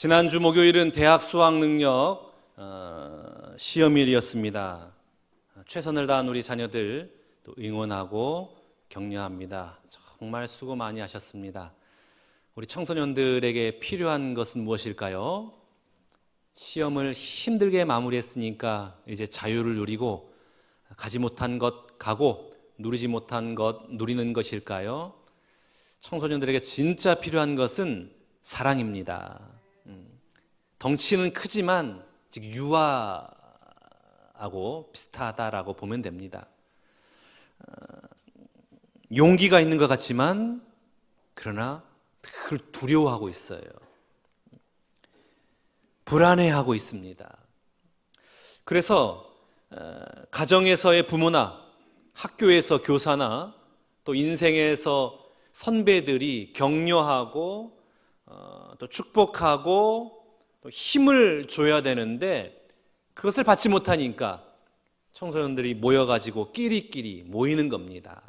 지난주 목요일은 대학 수학 능력 시험일이었습니다. 최선을 다한 우리 자녀들 또 응원하고 격려합니다. 정말 수고 많이 하셨습니다. 우리 청소년들에게 필요한 것은 무엇일까요? 시험을 힘들게 마무리했으니까 이제 자유를 누리고 가지 못한 것 가고 누리지 못한 것 누리는 것일까요? 청소년들에게 진짜 필요한 것은 사랑입니다. 덩치는 크지만 즉 유아하고 비슷하다라고 보면 됩니다. 용기가 있는 것 같지만 그러나 늘 두려워하고 있어요. 불안해하고 있습니다. 그래서 가정에서의 부모나 학교에서 교사나 또 인생에서 선배들이 격려하고 또 축복하고 또 힘을 줘야 되는데 그것을 받지 못하니까 청소년들이 모여가지고 끼리끼리 모이는 겁니다.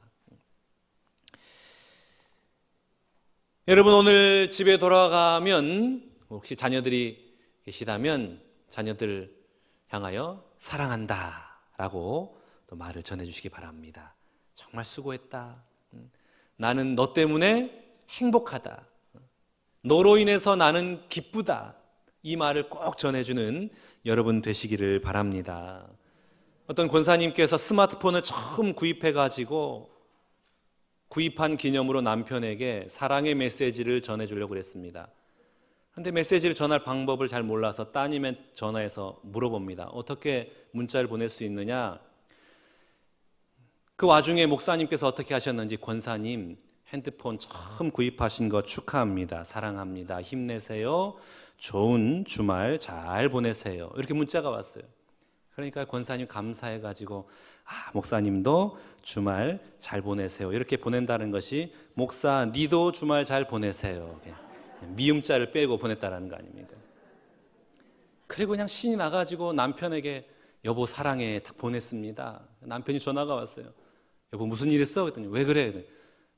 여러분, 오늘 집에 돌아가면 혹시 자녀들이 계시다면 자녀들 향하여 사랑한다 라고 또 말을 전해주시기 바랍니다. 정말 수고했다. 나는 너 때문에 행복하다. 너로 인해서 나는 기쁘다. 이 말을 꼭 전해주는 여러분 되시기를 바랍니다. 어떤 권사님께서 스마트폰을 처음 구입해가지고 구입한 기념으로 남편에게 사랑의 메시지를 전해주려고 했습니다. 그런데 메시지를 전할 방법을 잘 몰라서 따님에 전화해서 물어봅니다. 어떻게 문자를 보낼 수 있느냐? 그 와중에 목사님께서 어떻게 하셨는지, 권사님 핸드폰 처음 구입하신 거 축하합니다. 사랑합니다. 힘내세요. 좋은 주말 잘 보내세요. 이렇게 문자가 왔어요. 그러니까 권사님 감사해가지고 목사님도 주말 잘 보내세요. 이렇게 보낸다는 것이 목사 니도 주말 잘 보내세요. 미음자를 빼고 보냈다는 거 아닙니까? 그리고 그냥 신이 나가지고 남편에게 여보 사랑해 딱 보냈습니다. 남편이 전화가 왔어요. 여보 무슨 일 있어? 그랬더니 왜 그래?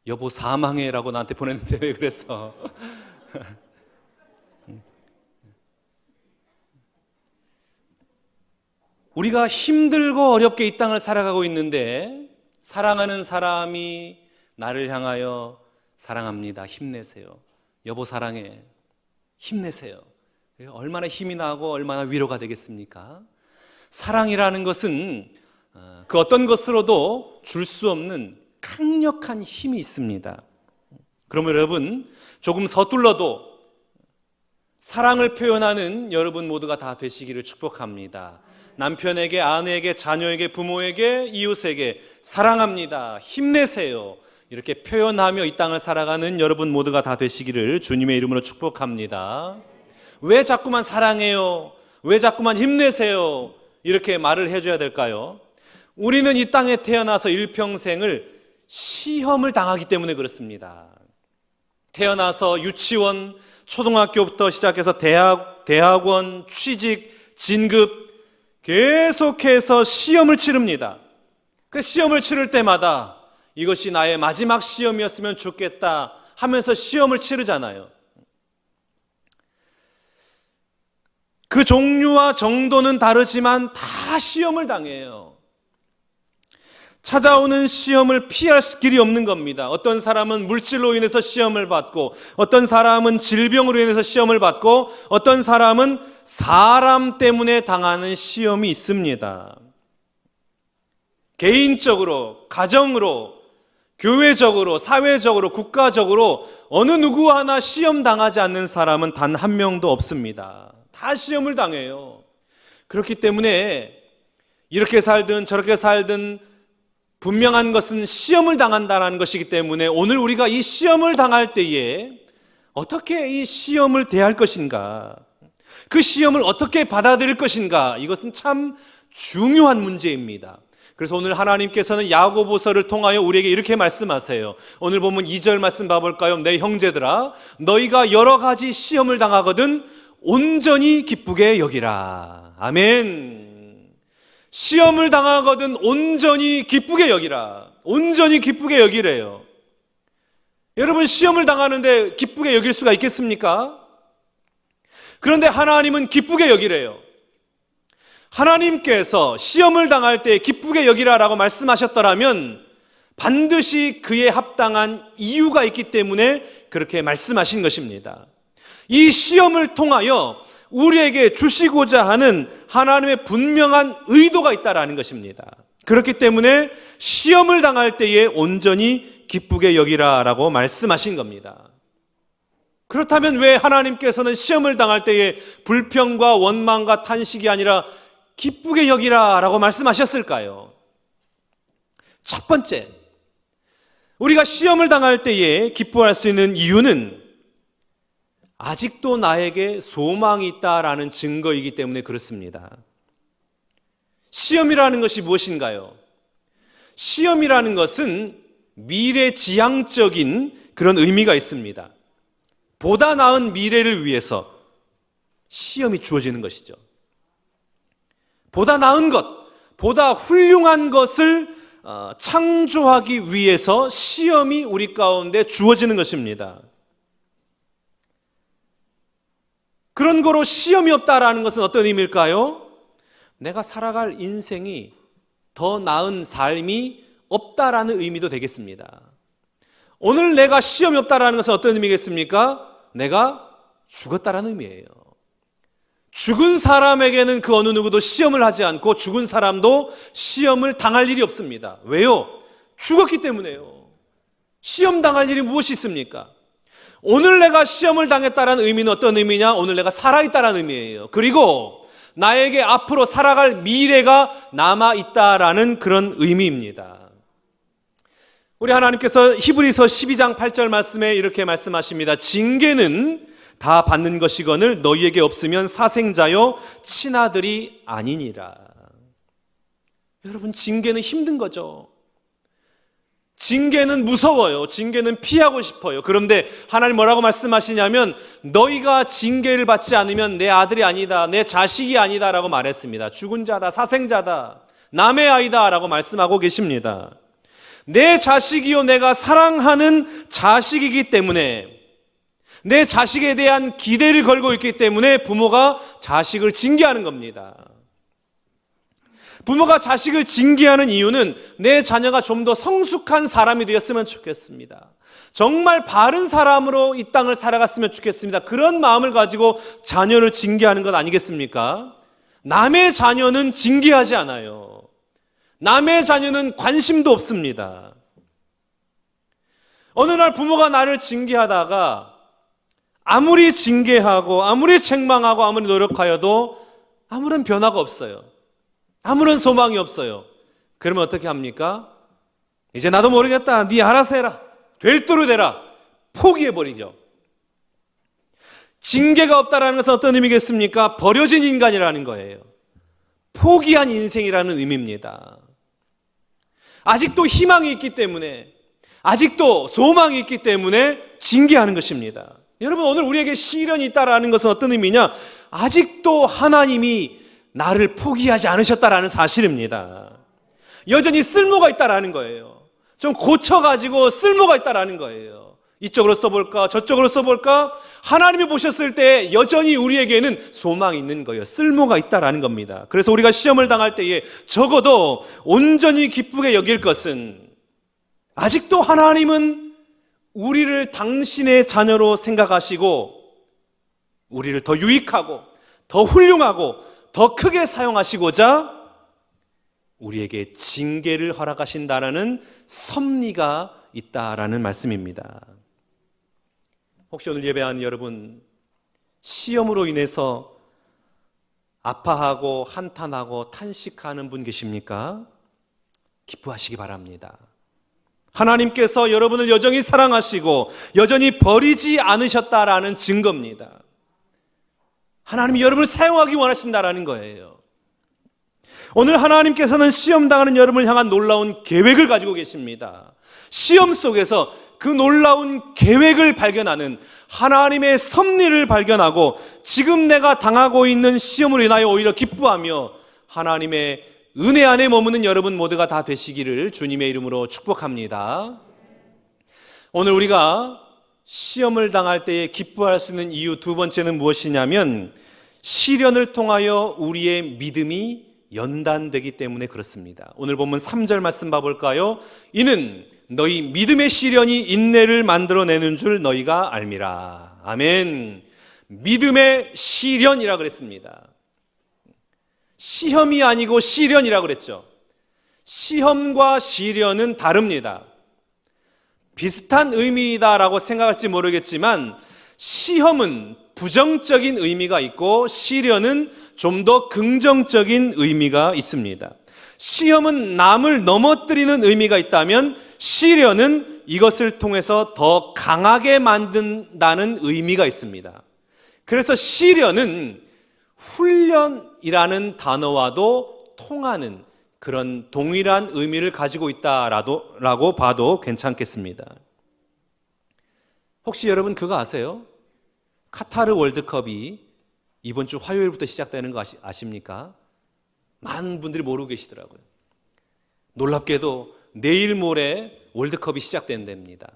여보 사망해 라고 나한테 보냈는데 왜 그랬어? 우리가 힘들고 어렵게 이 땅을 살아가고 있는데 사랑하는 사람이 나를 향하여 사랑합니다. 힘내세요. 여보 사랑해. 힘내세요. 얼마나 힘이 나고 얼마나 위로가 되겠습니까? 사랑이라는 것은 그 어떤 것으로도 줄 수 없는 강력한 힘이 있습니다. 그러면 여러분 조금 서툴러도 사랑을 표현하는 여러분 모두가 다 되시기를 축복합니다. 남편에게, 아내에게, 자녀에게, 부모에게, 이웃에게 사랑합니다. 힘내세요. 이렇게 표현하며 이 땅을 살아가는 여러분 모두가 다 되시기를 주님의 이름으로 축복합니다. 왜 자꾸만 사랑해요? 왜 자꾸만 힘내세요? 이렇게 말을 해줘야 될까요? 우리는 이 땅에 태어나서 일평생을 시험을 당하기 때문에 그렇습니다. 태어나서 유치원, 초등학교부터 시작해서 대학원, 취직, 진급 계속해서 시험을 치릅니다. 그 시험을 치를 때마다 이것이 나의 마지막 시험이었으면 좋겠다 하면서 시험을 치르잖아요. 그 종류와 정도는 다르지만 다 시험을 당해요. 찾아오는 시험을 피할 길이 없는 겁니다. 어떤 사람은 물질로 인해서 시험을 받고, 어떤 사람은 질병으로 인해서 시험을 받고, 어떤 사람은 사람 때문에 당하는 시험이 있습니다. 개인적으로, 가정으로, 교회적으로, 사회적으로, 국가적으로 어느 누구 하나 시험 당하지 않는 사람은 단 한 명도 없습니다. 다 시험을 당해요. 그렇기 때문에 이렇게 살든 저렇게 살든 분명한 것은 시험을 당한다는 것이기 때문에 오늘 우리가 이 시험을 당할 때에 어떻게 이 시험을 대할 것인가, 그 시험을 어떻게 받아들일 것인가, 이것은 참 중요한 문제입니다. 그래서 오늘 하나님께서는 야고보서를 통하여 우리에게 이렇게 말씀하세요. 오늘 보면 2절 말씀 봐볼까요? 내 형제들아, 너희가 여러 가지 시험을 당하거든 온전히 기쁘게 여기라. 아멘. 시험을 당하거든 온전히 기쁘게 여기라. 온전히 기쁘게 여기래요. 여러분, 시험을 당하는데 기쁘게 여길 수가 있겠습니까? 그런데 하나님은 기쁘게 여기래요. 하나님께서 시험을 당할 때 기쁘게 여기라라고 말씀하셨더라면 반드시 그에 합당한 이유가 있기 때문에 그렇게 말씀하신 것입니다. 이 시험을 통하여 우리에게 주시고자 하는 하나님의 분명한 의도가 있다라는 것입니다. 그렇기 때문에 시험을 당할 때에 온전히 기쁘게 여기라라고 말씀하신 겁니다. 그렇다면 왜 하나님께서는 시험을 당할 때에 불평과 원망과 탄식이 아니라 기쁘게 여기라라고 말씀하셨을까요? 첫 번째, 우리가 시험을 당할 때에 기뻐할 수 있는 이유는 아직도 나에게 소망이 있다라는 증거이기 때문에 그렇습니다. 시험이라는 것이 무엇인가요? 시험이라는 것은 미래지향적인 그런 의미가 있습니다. 보다 나은 미래를 위해서 시험이 주어지는 것이죠. 보다 나은 것, 보다 훌륭한 것을 창조하기 위해서 시험이 우리 가운데 주어지는 것입니다. 그런 거로 시험이 없다라는 것은 어떤 의미일까요? 내가 살아갈 인생이 더 나은 삶이 없다라는 의미도 되겠습니다. 오늘 내가 시험이 없다라는 것은 어떤 의미겠습니까? 내가 죽었다라는 의미예요. 죽은 사람에게는 그 어느 누구도 시험을 하지 않고 죽은 사람도 시험을 당할 일이 없습니다. 왜요? 죽었기 때문에요. 시험 당할 일이 무엇이 있습니까? 오늘 내가 시험을 당했다라는 의미는 어떤 의미냐? 오늘 내가 살아있다라는 의미예요. 그리고 나에게 앞으로 살아갈 미래가 남아있다라는 그런 의미입니다. 우리 하나님께서 히브리서 12장 8절 말씀에 이렇게 말씀하십니다. 징계는 다 받는 것이거늘 너희에게 없으면 사생자요 친아들이 아니니라. 여러분, 징계는 힘든 거죠. 징계는 무서워요. 징계는 피하고 싶어요. 그런데 하나님 뭐라고 말씀하시냐면 너희가 징계를 받지 않으면 내 아들이 아니다, 내 자식이 아니다 라고 말했습니다. 죽은 자다, 사생자다, 남의 아이다 라고 말씀하고 계십니다. 내 자식이요 내가 사랑하는 자식이기 때문에, 내 자식에 대한 기대를 걸고 있기 때문에 부모가 자식을 징계하는 겁니다. 부모가 자식을 징계하는 이유는 내 자녀가 좀 더 성숙한 사람이 되었으면 좋겠습니다. 정말 바른 사람으로 이 땅을 살아갔으면 좋겠습니다. 그런 마음을 가지고 자녀를 징계하는 것 아니겠습니까? 남의 자녀는 징계하지 않아요. 남의 자녀는 관심도 없습니다. 어느 날 부모가 나를 징계하다가 아무리 징계하고 아무리 책망하고 아무리 노력하여도 아무런 변화가 없어요. 아무런 소망이 없어요. 그러면 어떻게 합니까? 이제 나도 모르겠다, 네 알아서 해라, 될 대로 되라, 포기해버리죠. 징계가 없다라는 것은 어떤 의미겠습니까? 버려진 인간이라는 거예요. 포기한 인생이라는 의미입니다. 아직도 희망이 있기 때문에, 아직도 소망이 있기 때문에 징계하는 것입니다. 여러분, 오늘 우리에게 시련이 있다라는 것은 어떤 의미냐? 아직도 하나님이 나를 포기하지 않으셨다라는 사실입니다. 여전히 쓸모가 있다라는 거예요. 좀 고쳐가지고 쓸모가 있다라는 거예요. 이쪽으로 써볼까 저쪽으로 써볼까? 하나님이 보셨을 때 여전히 우리에게는 소망이 있는 거예요. 쓸모가 있다라는 겁니다. 그래서 우리가 시험을 당할 때에 적어도 온전히 기쁘게 여길 것은 아직도 하나님은 우리를 당신의 자녀로 생각하시고 우리를 더 유익하고 더 훌륭하고 더 크게 사용하시고자 우리에게 징계를 허락하신다라는 섭리가 있다라는 말씀입니다. 혹시 오늘 예배한 여러분, 시험으로 인해서 아파하고 한탄하고 탄식하는 분 계십니까? 기뻐하시기 바랍니다. 하나님께서 여러분을 여전히 사랑하시고 여전히 버리지 않으셨다라는 증거입니다. 하나님이 여러분을 사용하기 원하신다라는 거예요. 오늘 하나님께서는 시험 당하는 여러분을 향한 놀라운 계획을 가지고 계십니다. 시험 속에서 그 놀라운 계획을 발견하는 하나님의 섭리를 발견하고 지금 내가 당하고 있는 시험으로 인하여 오히려 기뻐하며 하나님의 은혜 안에 머무는 여러분 모두가 다 되시기를 주님의 이름으로 축복합니다. 오늘 우리가 시험을 당할 때에 기뻐할 수 있는 이유 두 번째는 무엇이냐면 시련을 통하여 우리의 믿음이 연단되기 때문에 그렇습니다. 오늘 본문 3절 말씀 봐볼까요? 이는 너희 믿음의 시련이 인내를 만들어내는 줄 너희가 알미라. 아멘. 믿음의 시련이라 그랬습니다. 시험이 아니고 시련이라 그랬죠. 시험과 시련은 다릅니다. 비슷한 의미이다라고 생각할지 모르겠지만 시험은 부정적인 의미가 있고 시련은 좀 더 긍정적인 의미가 있습니다. 시험은 남을 넘어뜨리는 의미가 있다면 시련은 이것을 통해서 더 강하게 만든다는 의미가 있습니다. 그래서 시련은 훈련이라는 단어와도 통하는 그런 동일한 의미를 가지고 있다라고 봐도 괜찮겠습니다. 혹시 여러분 그거 아세요? 카타르 월드컵이 이번 주 화요일부터 시작되는 거 아십니까? 많은 분들이 모르고 계시더라고요. 놀랍게도 내일 모레 월드컵이 시작된답니다.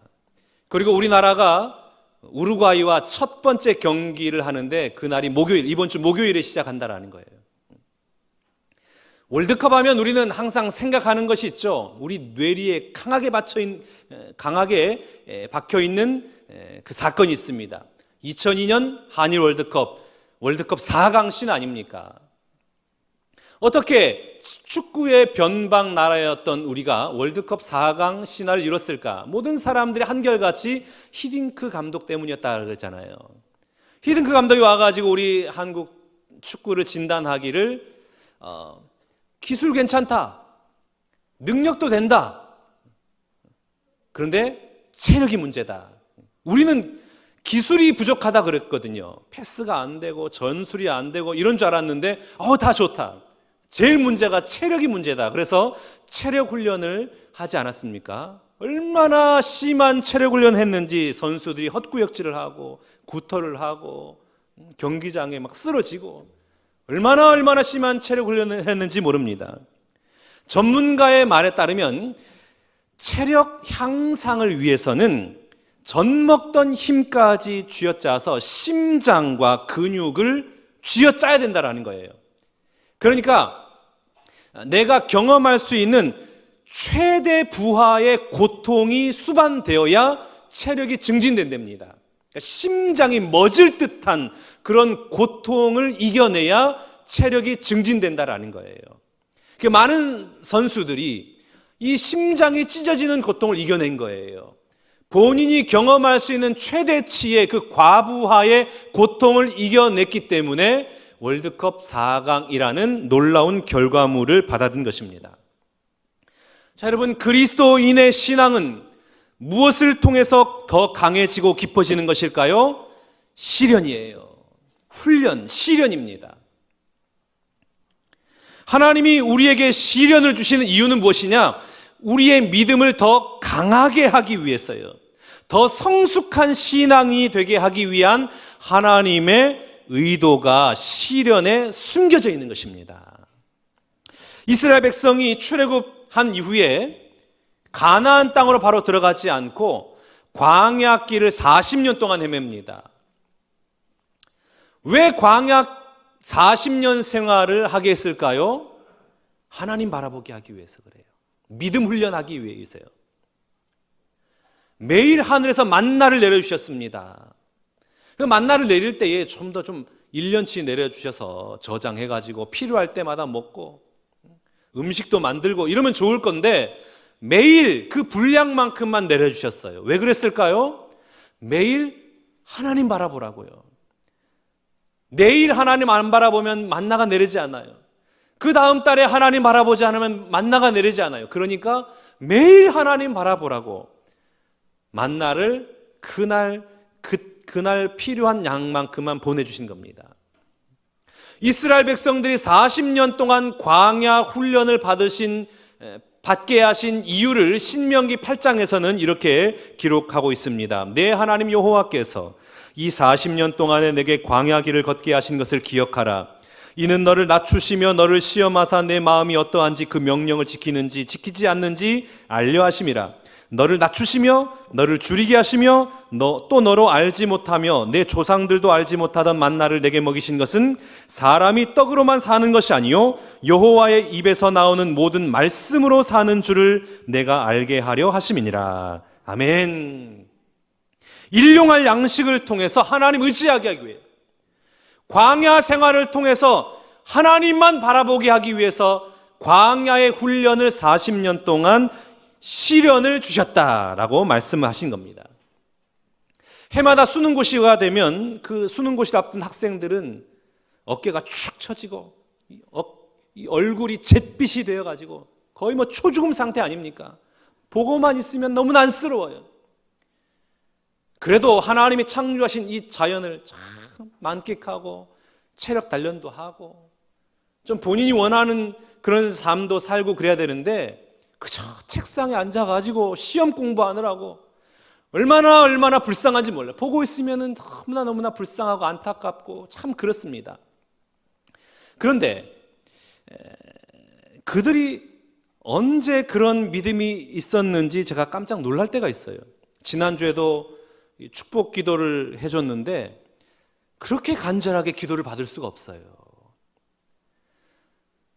그리고 우리나라가 우루과이와 첫 번째 경기를 하는데 그날이 목요일, 이번 주 목요일에 시작한다라는 거예요. 월드컵 하면 우리는 항상 생각하는 것이 있죠. 우리 뇌리에 강하게 박혀있는 그 사건이 있습니다. 2002년 한일 월드컵 4강 신 아닙니까? 어떻게 축구의 변방 나라였던 우리가 월드컵 4강 신화를 이뤘을까? 모든 사람들이 한결같이 히딩크 감독 때문이었다 그랬잖아요. 히딩크 감독이 와가지고 우리 한국 축구를 진단하기를 기술 괜찮다, 능력도 된다, 그런데 체력이 문제다. 우리는 기술이 부족하다 그랬거든요. 패스가 안 되고 전술이 안 되고 이런 줄 알았는데 다 좋다. 제일 문제가 체력이 문제다. 그래서 체력 훈련을 하지 않았습니까? 얼마나 심한 체력 훈련을 했는지 선수들이 헛구역질을 하고 구터를 하고 경기장에 막 쓰러지고 얼마나 심한 체력 훈련을 했는지 모릅니다. 전문가의 말에 따르면 체력 향상을 위해서는 젖먹던 힘까지 쥐어짜서 심장과 근육을 쥐어짜야 된다는 거예요. 그러니까 내가 경험할 수 있는 최대 부하의 고통이 수반되어야 체력이 증진된답니다. 그러니까 심장이 멎을 듯한 그런 고통을 이겨내야 체력이 증진된다라는 거예요. 많은 선수들이 이 심장이 찢어지는 고통을 이겨낸 거예요. 본인이 경험할 수 있는 최대치의 그 과부하의 고통을 이겨냈기 때문에 월드컵 4강이라는 놀라운 결과물을 받아든 것입니다. 자, 여러분, 그리스도인의 신앙은 무엇을 통해서 더 강해지고 깊어지는 것일까요? 시련이에요. 훈련, 시련입니다. 하나님이 우리에게 시련을 주시는 이유는 무엇이냐? 우리의 믿음을 더 강하게 하기 위해서요. 더 성숙한 신앙이 되게 하기 위한 하나님의 의도가 시련에 숨겨져 있는 것입니다. 이스라엘 백성이 출애굽한 이후에 가나안 땅으로 바로 들어가지 않고 광야 길을 40년 동안 헤맵니다. 왜 광야 40년 생활을 하게 했을까요? 하나님 바라보게 하기 위해서 그래요. 믿음 훈련하기 위해서요. 매일 하늘에서 만나를 내려주셨습니다. 그 만나를 내릴 때에 좀 1년치 내려주셔서 저장해가지고 필요할 때마다 먹고 음식도 만들고 이러면 좋을 건데 매일 그 분량만큼만 내려주셨어요. 왜 그랬을까요? 매일 하나님 바라보라고요. 내일 하나님 안 바라보면 만나가 내리지 않아요. 그 다음 달에 하나님 바라보지 않으면 만나가 내리지 않아요. 그러니까 매일 하나님 바라보라고 만나를 그날 필요한 양만큼만 보내주신 겁니다. 이스라엘 백성들이 40년 동안 광야 훈련을 받게 하신 이유를 신명기 8장에서는 이렇게 기록하고 있습니다. 내 하나님 여호와께서 이 40년 동안에 내게 광야 길을 걷게 하신 것을 기억하라. 이는 너를 낮추시며 너를 시험하사 내 마음이 어떠한지 그 명령을 지키는지 지키지 않는지 알려 하심이라. 너를 낮추시며 너를 줄이게 하시며 또 너로 알지 못하며 내 조상들도 알지 못하던 만나를 내게 먹이신 것은 사람이 떡으로만 사는 것이 아니요 여호와의 입에서 나오는 모든 말씀으로 사는 줄을 내가 알게 하려 하심이니라. 아멘. 일용할 양식을 통해서 하나님 의지하게 하기 위해, 광야 생활을 통해서 하나님만 바라보게 하기 위해서 광야의 훈련을 40년 동안 시련을 주셨다라고 말씀하신 겁니다. 해마다 수능고시가 되면 그 수능고시를 앞둔 학생들은 어깨가 축 처지고 이 얼굴이 잿빛이 되어가지고 거의 뭐 초죽음 상태 아닙니까? 보고만 있으면 너무나 안쓰러워요. 그래도 하나님이 창조하신 이 자연을 참 만끽하고 체력 단련도 하고 좀 본인이 원하는 그런 삶도 살고 그래야 되는데 그저 책상에 앉아가지고 시험 공부하느라고 얼마나 불쌍한지 몰라요. 보고 있으면 너무나 불쌍하고 안타깝고 참 그렇습니다. 그런데 그들이 언제 그런 믿음이 있었는지 제가 깜짝 놀랄 때가 있어요. 지난주에도 축복 기도를 해줬는데 그렇게 간절하게 기도를 받을 수가 없어요.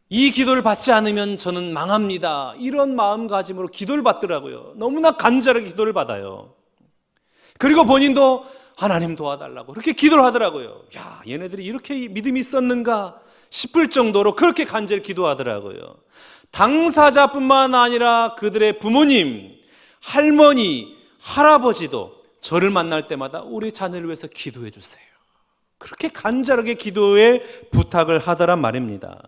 이 기도를 받지 않으면 저는 망합니다, 이런 마음가짐으로 기도를 받더라고요. 너무나 간절하게 기도를 받아요. 그리고 본인도 하나님 도와달라고 그렇게 기도를 하더라고요. 야, 얘네들이 이렇게 믿음이 있었는가 싶을 정도로 그렇게 간절히 기도하더라고요. 당사자뿐만 아니라 그들의 부모님, 할머니, 할아버지도 저를 만날 때마다 우리 자녀를 위해서 기도해 주세요, 그렇게 간절하게 기도에 부탁을 하더란 말입니다.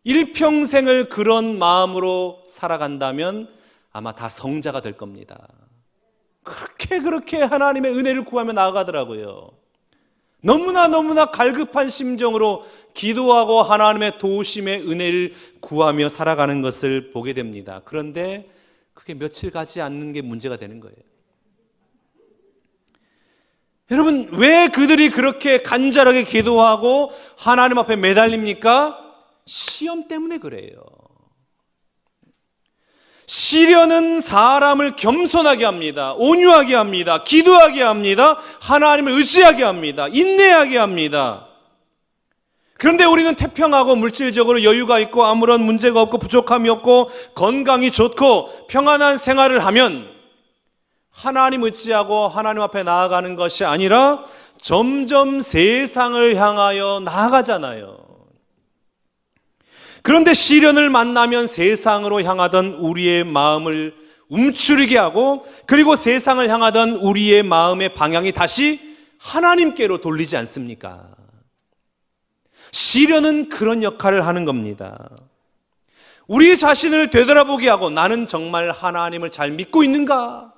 일평생을 그런 마음으로 살아간다면 아마 다 성자가 될 겁니다. 그렇게 하나님의 은혜를 구하며 나아가더라고요. 너무나 갈급한 심정으로 기도하고 하나님의 도우심의 은혜를 구하며 살아가는 것을 보게 됩니다. 그런데 그게 며칠 가지 않는 게 문제가 되는 거예요. 여러분, 왜 그들이 그렇게 간절하게 기도하고 하나님 앞에 매달립니까? 시험 때문에 그래요. 시련은 사람을 겸손하게 합니다. 온유하게 합니다. 기도하게 합니다. 하나님을 의지하게 합니다. 인내하게 합니다. 그런데 우리는 태평하고 물질적으로 여유가 있고 아무런 문제가 없고 부족함이 없고 건강이 좋고 평안한 생활을 하면 하나님 의지하고 하나님 앞에 나아가는 것이 아니라 점점 세상을 향하여 나아가잖아요. 그런데 시련을 만나면 세상으로 향하던 우리의 마음을 움츠리게 하고, 그리고 세상을 향하던 우리의 마음의 방향이 다시 하나님께로 돌리지 않습니까? 시련은 그런 역할을 하는 겁니다. 우리 자신을 되돌아보게 하고 나는 정말 하나님을 잘 믿고 있는가?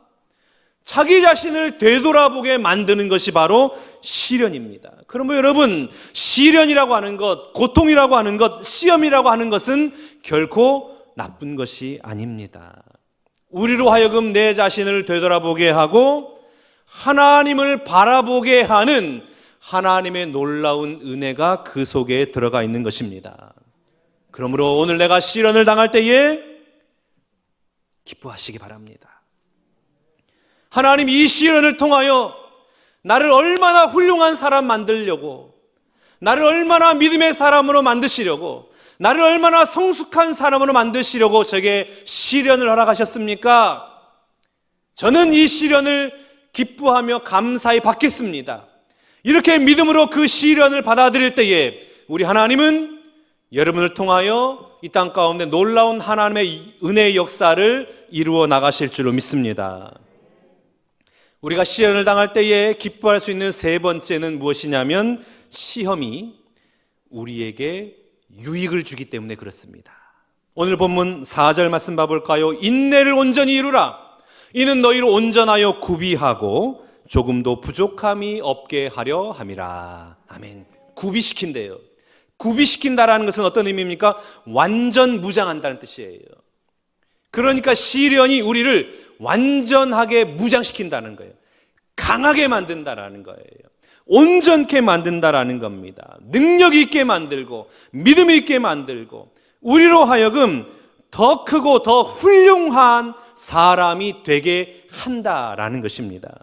자기 자신을 되돌아보게 만드는 것이 바로 시련입니다. 그러면 여러분, 시련이라고 하는 것, 고통이라고 하는 것, 시험이라고 하는 것은 결코 나쁜 것이 아닙니다. 우리로 하여금 내 자신을 되돌아보게 하고 하나님을 바라보게 하는 하나님의 놀라운 은혜가 그 속에 들어가 있는 것입니다. 그러므로 오늘 내가 시련을 당할 때에 기뻐하시기 바랍니다. 하나님 이 시련을 통하여 나를 얼마나 훌륭한 사람 만들려고, 나를 얼마나 믿음의 사람으로 만드시려고, 나를 얼마나 성숙한 사람으로 만드시려고 제게 시련을 허락하셨습니까? 저는 이 시련을 기뻐하며 감사히 받겠습니다. 이렇게 믿음으로 그 시련을 받아들일 때에 우리 하나님은 여러분을 통하여 이 땅 가운데 놀라운 하나님의 은혜의 역사를 이루어 나가실 줄로 믿습니다. 우리가 시련을 당할 때에 기뻐할 수 있는 세 번째는 무엇이냐면 시험이 우리에게 유익을 주기 때문에 그렇습니다. 오늘 본문 4절 말씀 봐볼까요? 인내를 온전히 이루라. 이는 너희를 온전하여 구비하고 조금도 부족함이 없게 하려 함이라. 아멘. 구비시킨대요. 구비시킨다라는 것은 어떤 의미입니까? 완전 무장한다는 뜻이에요. 그러니까 시련이 우리를 완전하게 무장시킨다는 거예요. 강하게 만든다라는 거예요. 온전케 만든다라는 겁니다. 능력 있게 만들고 믿음 있게 만들고 우리로 하여금 더 크고 더 훌륭한 사람이 되게 한다라는 것입니다.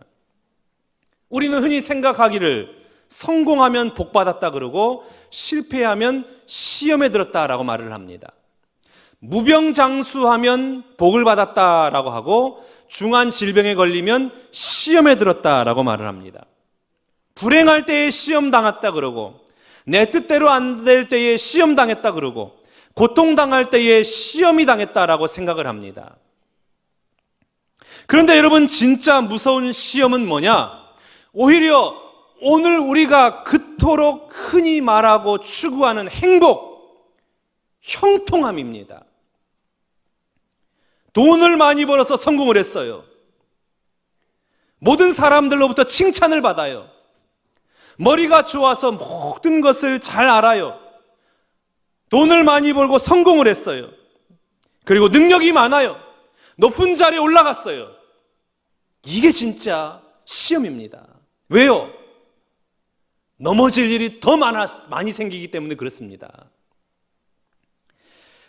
우리는 흔히 생각하기를 성공하면 복 받았다 그러고 실패하면 시험에 들었다라고 말을 합니다. 무병장수하면 복을 받았다라고 하고 중한 질병에 걸리면 시험에 들었다라고 말을 합니다. 불행할 때에 시험 당했다 그러고 내 뜻대로 안 될 때에 시험 당했다 그러고 고통당할 때에 시험이 당했다라고 생각을 합니다. 그런데 여러분, 진짜 무서운 시험은 뭐냐? 오히려 오늘 우리가 그토록 흔히 말하고 추구하는 행복, 형통함입니다. 돈을 많이 벌어서 성공을 했어요. 모든 사람들로부터 칭찬을 받아요. 머리가 좋아서 모든 것을 잘 알아요. 돈을 많이 벌고 성공을 했어요. 그리고 능력이 많아요. 높은 자리에 올라갔어요. 이게 진짜 시험입니다. 왜요? 넘어질 일이 더 많이 생기기 때문에 그렇습니다.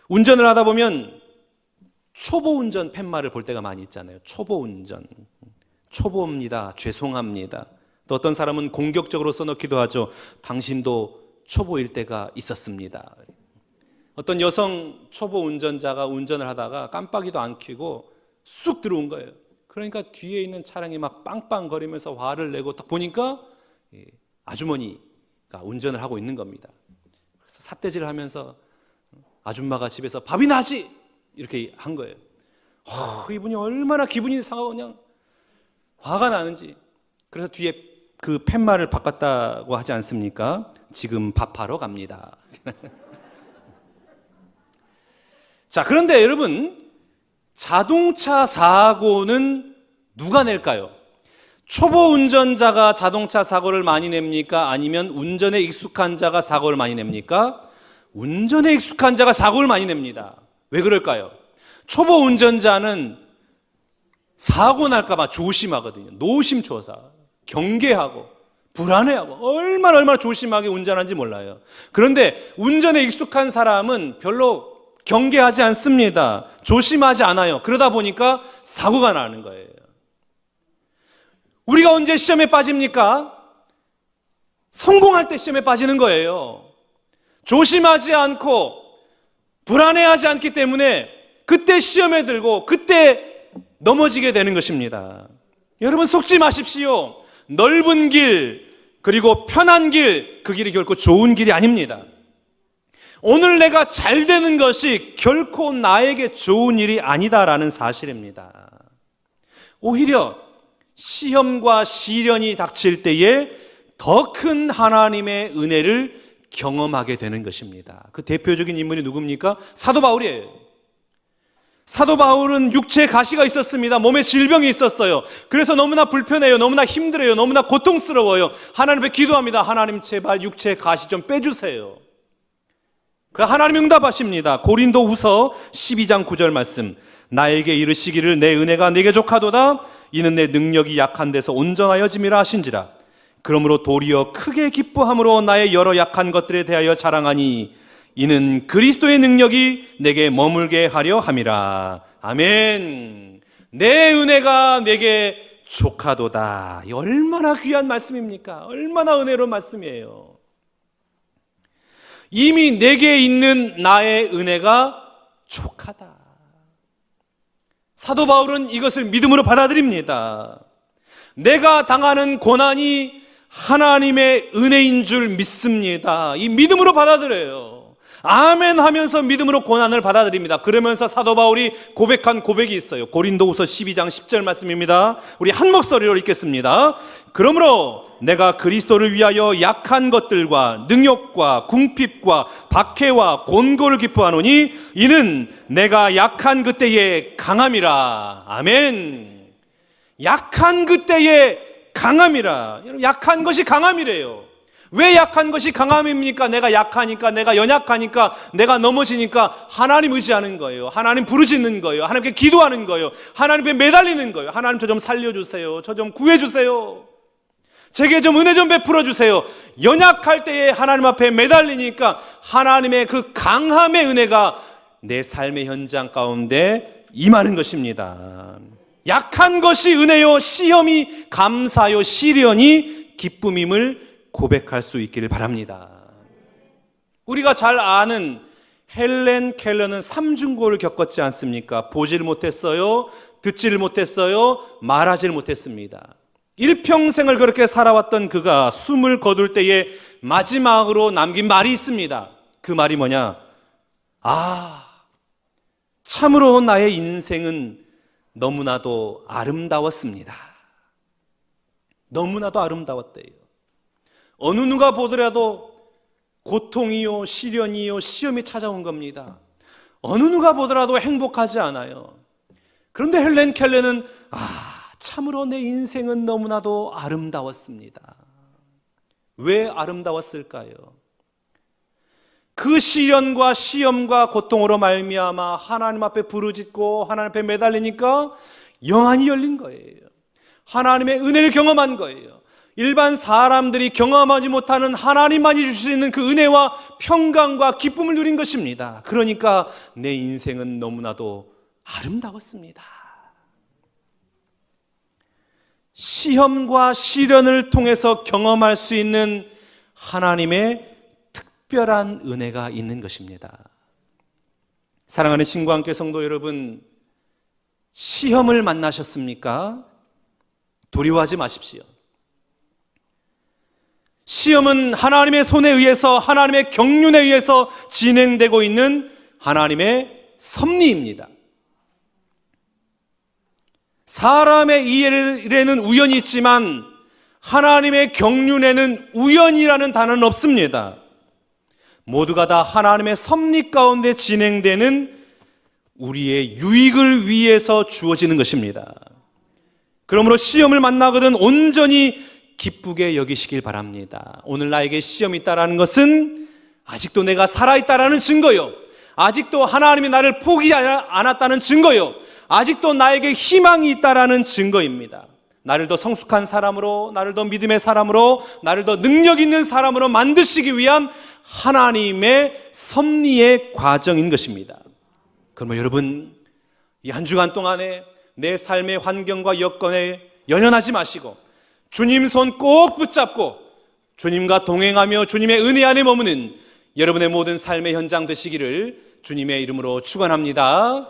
운전을 하다 보면 초보 운전 팻말을 볼 때가 많이 있잖아요. 초보 운전. 초보입니다. 죄송합니다. 또 어떤 사람은 공격적으로 써놓기도 하죠. 당신도 초보일 때가 있었습니다. 어떤 여성 초보 운전자가 운전을 하다가 깜빡이도 안 켜고 쑥 들어온 거예요. 그러니까 뒤에 있는 차량이 막 빵빵거리면서 화를 내고 딱 보니까 아주머니가 운전을 하고 있는 겁니다. 그래서 삿대질을 하면서 아줌마가 집에서 밥이나 하지! 이렇게 한 거예요. 이분이 얼마나 기분이 상하고 그냥 화가 나는지. 그래서 뒤에 그 팻말을 바꿨다고 하지 않습니까? 지금 밥하러 갑니다. 자, 그런데 여러분, 자동차 사고는 누가 낼까요? 초보 운전자가 자동차 사고를 많이 냅니까? 아니면 운전에 익숙한 자가 사고를 많이 냅니까? 운전에 익숙한 자가 사고를 많이 냅니다. 왜 그럴까요? 초보 운전자는 사고 날까 봐 조심하거든요. 노심초사, 경계하고 불안해하고 얼마나 조심하게 운전하는지 몰라요. 그런데 운전에 익숙한 사람은 별로 경계하지 않습니다. 조심하지 않아요. 그러다 보니까 사고가 나는 거예요. 우리가 언제 시험에 빠집니까? 성공할 때 시험에 빠지는 거예요. 조심하지 않고 불안해하지 않기 때문에 그때 시험에 들고 그때 넘어지게 되는 것입니다. 여러분, 속지 마십시오. 넓은 길, 그리고 편한 길, 그 길이 결코 좋은 길이 아닙니다. 오늘 내가 잘 되는 것이 결코 나에게 좋은 일이 아니다라는 사실입니다. 오히려 시험과 시련이 닥칠 때에 더 큰 하나님의 은혜를 경험하게 되는 것입니다. 그 대표적인 인물이 누굽니까? 사도 바울이에요. 사도 바울은 육체에 가시가 있었습니다. 몸에 질병이 있었어요. 그래서 너무나 불편해요. 너무나 힘들어요. 너무나 고통스러워요. 하나님 앞에 기도합니다. 하나님, 제발 육체에 가시 좀 빼주세요. 그 하나님 응답하십니다. 고린도후서 12장 9절 말씀. 나에게 이르시기를 내 은혜가 내게 족하도다. 이는 내 능력이 약한 데서 온전하여짐이라 하신지라. 그러므로 도리어 크게 기뻐함으로 나의 여러 약한 것들에 대하여 자랑하니 이는 그리스도의 능력이 내게 머물게 하려 함이라. 아멘. 내 은혜가 내게 족하도다. 얼마나 귀한 말씀입니까? 얼마나 은혜로운 말씀이에요. 이미 내게 있는 나의 은혜가 족하다. 사도 바울은 이것을 믿음으로 받아들입니다. 내가 당하는 고난이 하나님의 은혜인 줄 믿습니다. 이 믿음으로 받아들여요. 아멘 하면서 믿음으로 고난을 받아들입니다. 그러면서 사도 바울이 고백한 고백이 있어요. 고린도후서 12장 10절 말씀입니다. 우리 한 목소리로 읽겠습니다. 그러므로 내가 그리스도를 위하여 약한 것들과 능욕과 궁핍과 박해와 곤고를 기뻐하노니 이는 내가 약한 그때의 강함이라. 아멘. 약한 그때의 강함이라. 약한 것이 강함이래요. 왜 약한 것이 강함입니까? 내가 약하니까, 내가 연약하니까, 내가 넘어지니까 하나님 의지하는 거예요. 하나님 부르짖는 거예요. 하나님께 기도하는 거예요. 하나님께 매달리는 거예요. 하나님, 저 좀 살려주세요. 저 좀 구해주세요. 제게 좀 은혜 좀 베풀어 주세요. 연약할 때에 하나님 앞에 매달리니까 하나님의 그 강함의 은혜가 내 삶의 현장 가운데 임하는 것입니다. 약한 것이 은혜요, 시험이 감사요, 시련이 기쁨임을 고백할 수 있기를 바랍니다. 우리가 잘 아는 헬렌 켈러는 삼중고를 겪었지 않습니까? 보지를 못했어요, 듣지를 못했어요, 말하지를 못했습니다. 일평생을 그렇게 살아왔던 그가 숨을 거둘 때에 마지막으로 남긴 말이 있습니다. 그 말이 뭐냐? 참으로 나의 인생은 너무나도 아름다웠습니다. 너무나도 아름다웠대요. 어느 누가 보더라도 고통이요, 시련이요, 시험이 찾아온 겁니다. 어느 누가 보더라도 행복하지 않아요. 그런데 헬렌 켈러는 참으로 내 인생은 너무나도 아름다웠습니다. 왜 아름다웠을까요? 그 시련과 시험과 고통으로 말미암아 하나님 앞에 부르짖고 하나님 앞에 매달리니까 영안이 열린 거예요. 하나님의 은혜를 경험한 거예요. 일반 사람들이 경험하지 못하는 하나님만이 주실 수 있는 그 은혜와 평강과 기쁨을 누린 것입니다. 그러니까 내 인생은 너무나도 아름다웠습니다. 시험과 시련을 통해서 경험할 수 있는 하나님의 특별한 은혜가 있는 것입니다. 사랑하는 신구한교 성도 여러분, 시험을 만나셨습니까? 두려워하지 마십시오. 시험은 하나님의 손에 의해서, 하나님의 경륜에 의해서 진행되고 있는 하나님의 섭리입니다. 사람의 일에는 우연이 있지만 하나님의 경륜에는 우연이라는 단어는 없습니다. 모두가 다 하나님의 섭리 가운데 진행되는 우리의 유익을 위해서 주어지는 것입니다. 그러므로 시험을 만나거든 온전히 기쁘게 여기시길 바랍니다. 오늘 나에게 시험이 있다는 것은 아직도 내가 살아있다는 증거요, 아직도 하나님이 나를 포기하지 않았다는 증거요, 아직도 나에게 희망이 있다는 증거입니다. 나를 더 성숙한 사람으로, 나를 더 믿음의 사람으로, 나를 더 능력 있는 사람으로 만드시기 위한 하나님의 섭리의 과정인 것입니다. 그러면 여러분, 이 한 주간 동안에 내 삶의 환경과 여건에 연연하지 마시고 주님 손 꼭 붙잡고 주님과 동행하며 주님의 은혜 안에 머무는 여러분의 모든 삶의 현장 되시기를 주님의 이름으로 축원합니다.